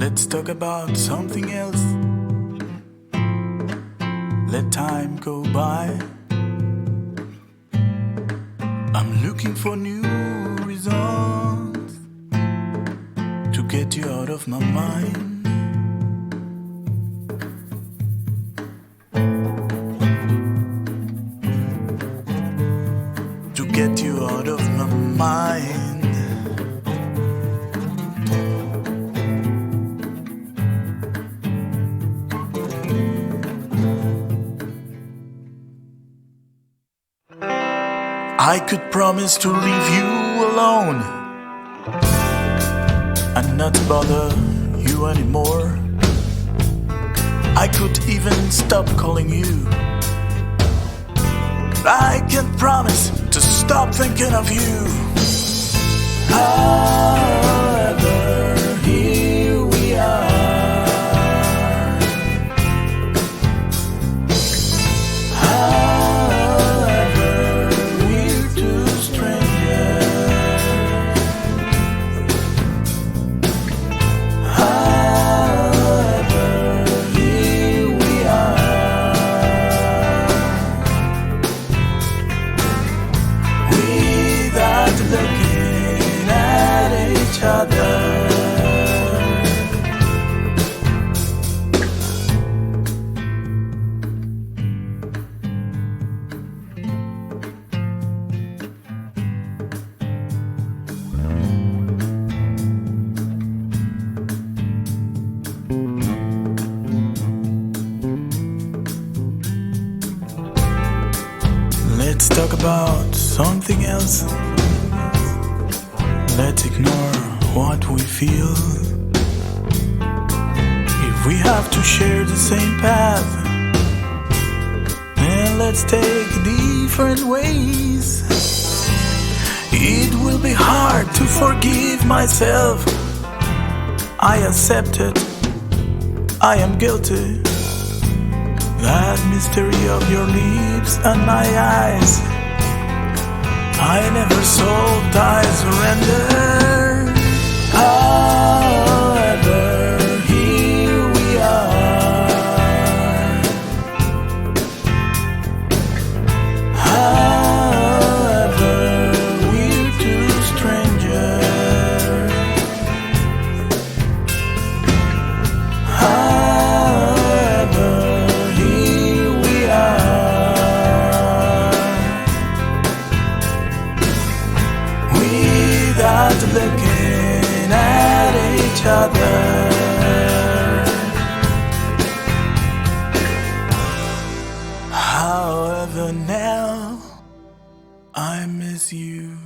Let's talk about something else. Let time go by. I'm looking for new reasons to get you out of my mind. To get you out of my mind. I could promise to leave you alone and not bother you anymore. I could even stop calling you. I can promise to stop thinking of you. However, here we are. Let's talk about something else. Let's ignore what we feel. If we have to share the same path, then let's take different ways. It will be hard to forgive myself. I accept it. I am guilty. That mystery of your lips and my eyes, I never solved, I surrender. However, here we are. However, we're two strangers. However, here we are. Without looking at each other. However, now I miss you.